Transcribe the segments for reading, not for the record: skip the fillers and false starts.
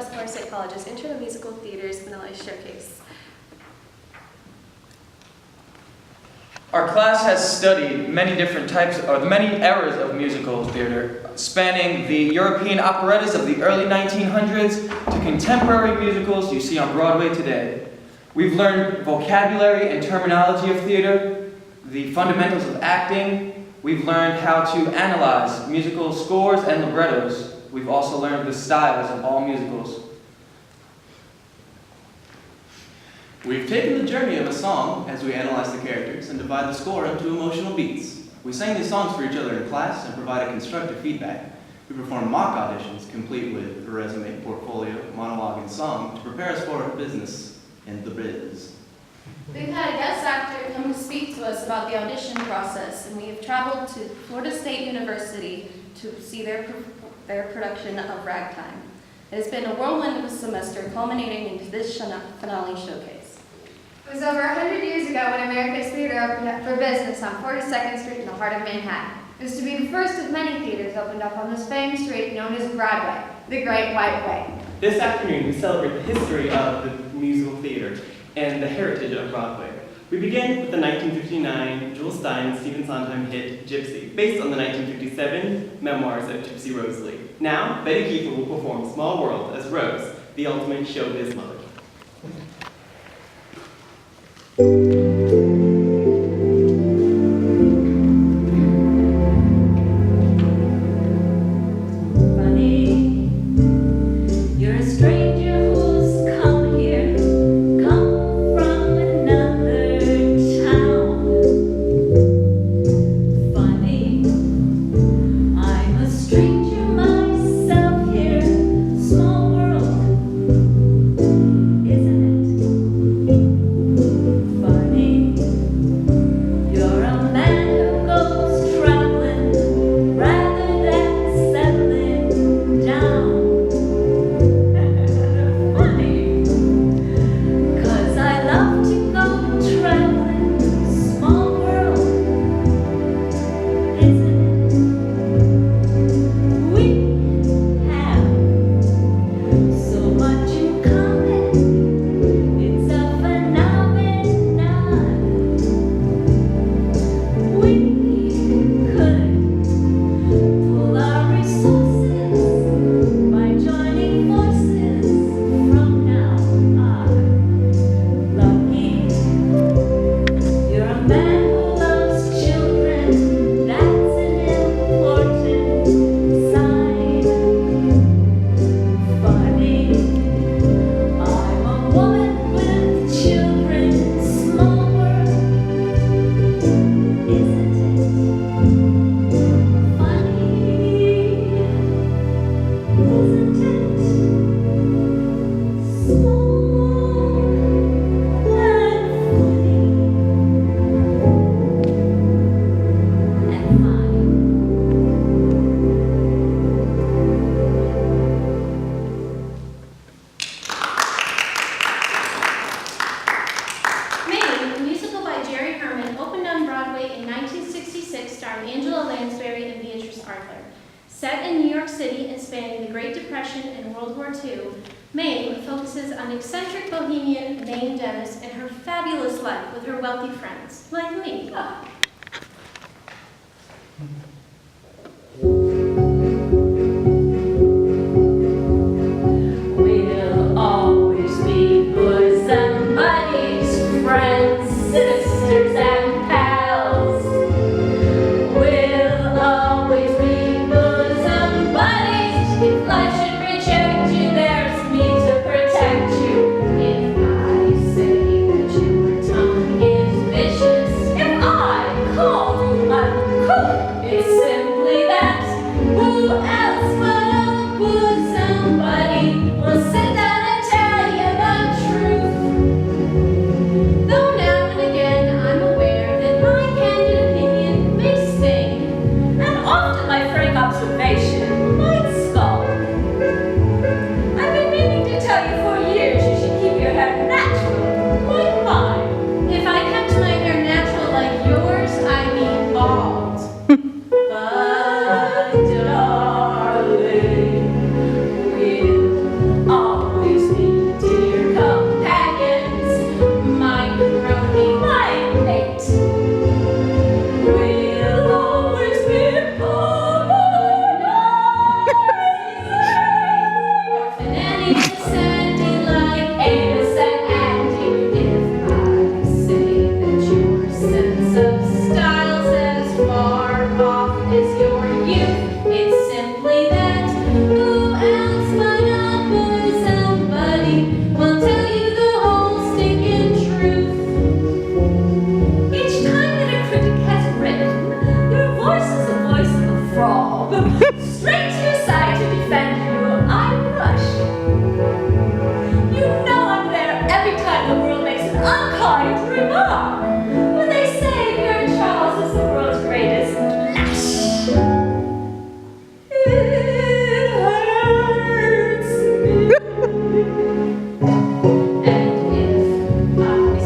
West Florida State College's Intro to Musical Theater's Finale Showcase. Our class has studied many different types, or the many eras of musical theater, spanning the European operettas of the early 1900s to contemporary musicals you see on Broadway today. We've learned vocabulary and terminology of theater, the fundamentals of acting. We've learned how to analyze musical scores and librettos. We've also learned the styles of all musicals. We've taken the journey of a song as we analyze the characters and divide the score into emotional beats. We sang these songs for each other in class and provided constructive feedback. We performed mock auditions complete with a resume, portfolio, monologue, and song to prepare us for business in the biz. We've had a guest actor come to speak to us about the audition process, and we have traveled to Florida State University to see their production of Ragtime. It has been a whirlwind of a semester culminating into this finale showcase. It was over 100 years ago when America's Theater opened up for business on 42nd Street in the heart of Manhattan. It was to be the first of many theaters opened up on this famed street known as Broadway, the Great White Way. This afternoon, we celebrate the history of the musical theater and the heritage of Broadway. We begin with the 1959 Jules Stein Stephen Sondheim hit Gypsy, based on the 1957 memoirs of Gypsy Rose Lee. Now, Betty Keefer will perform Small World as Rose, the ultimate showbiz mother. Set in New York City and spanning the Great Depression and World War II, Mame focuses on eccentric bohemian Mame Dennis and her fabulous life with her wealthy friends, like me. We'll always be bosom buddies, friends, sisters, and pals. We'll always be bosom buddies. If life should reject you, there's me to protect you. If I say that your tongue is vicious, if I call you uncool, it's simply that. Who else but a bosom buddy will sit down and tell you the truth? Though now and again I'm aware that my candid opinion may sting, and often my frank observation might scald. I've been meaning to tell you for years you should keep your hair natural, like mine. If I kept my hair natural like yours, I'd be bald. But is your youth. It's simply that. Who else but a bosom buddy will tell you the whole stinking truth? Each time that a critic has written, your voice is the voice of a frog. Straight to your side to defend you, I rush. You know I'm there every time the world makes an unkind remark. When they say Mary Charles is the world's greatest lash. It hurts me. And if I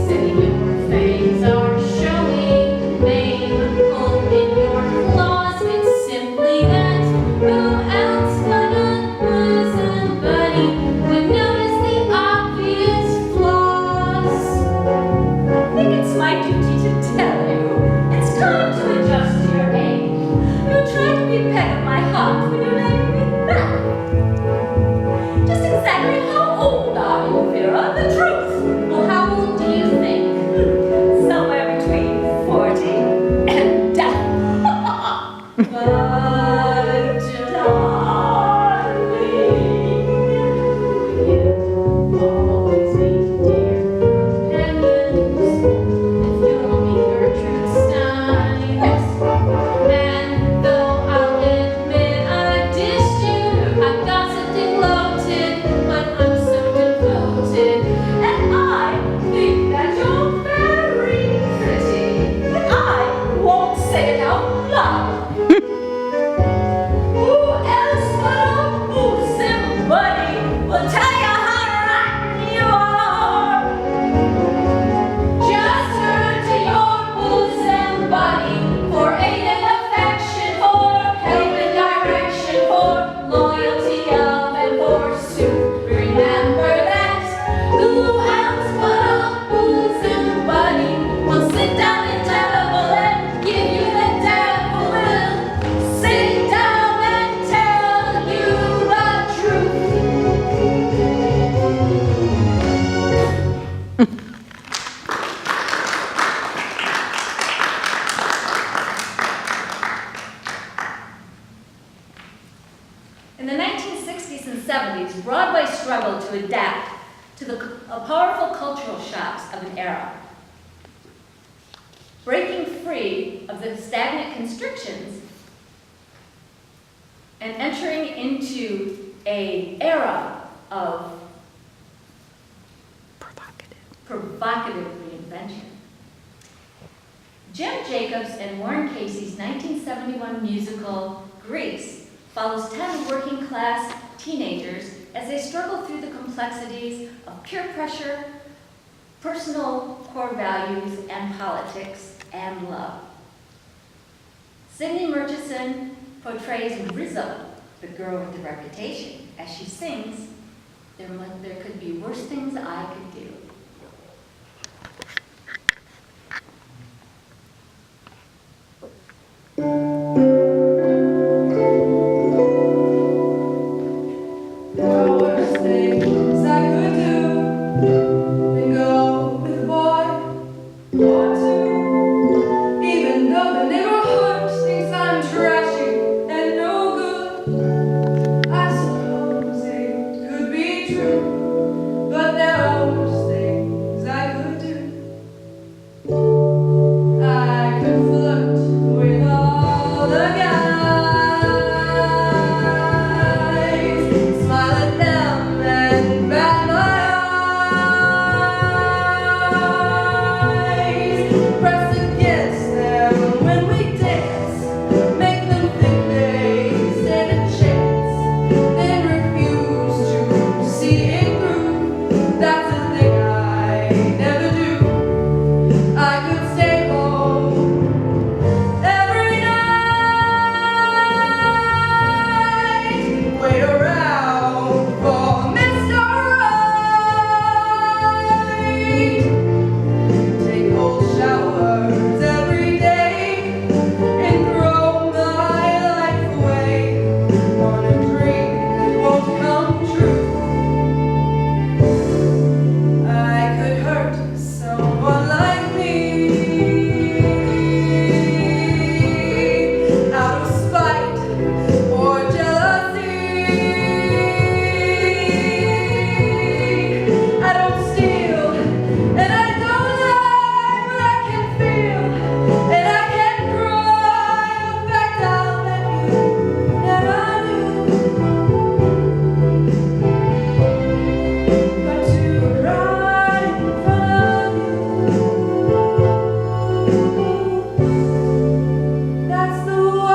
say your fangs are showing, maim, pull in your claws, it's simply that. Who else but a bosom buddy would notice the obvious flaws? I think it's my duty to tell you, it's time to adjust your aim. You try to be peg of my heart when you lay me back. Just exactly how old are you, Vera? The truth. Well, how old do you think? Somewhere between 40 and death. But darling, you'll always be dear companions if you'll be Gertrude Stein. And though I'll admit I dissed you, I've gossiped and gloated, but I'm so devoted. And I think that you're very pretty, but I won't say it out loud. Who else but a bosom buddy will tell you how rotten you are? Just turn to your bosom buddy for aid and affection, for help and direction, for loyalty of and forsooth. Remember that. Who else but a bosom buddy will sit down and devil and give you the devil will sit down and tell you the truth. In the 1960s and 70s, Broadway struggled to adapt to the powerful cultural shocks of an era. Breaking free of the stagnant constrictions and entering into an era of provocative reinvention. Jim Jacobs and Warren Casey's 1971 musical Grease follows 10 working-class teenagers as they struggle through the complexities of peer pressure, personal core values and politics, and love. Cindy Murchison portrays Rizzo, the girl with the reputation, as she sings, there could be worse things I could do.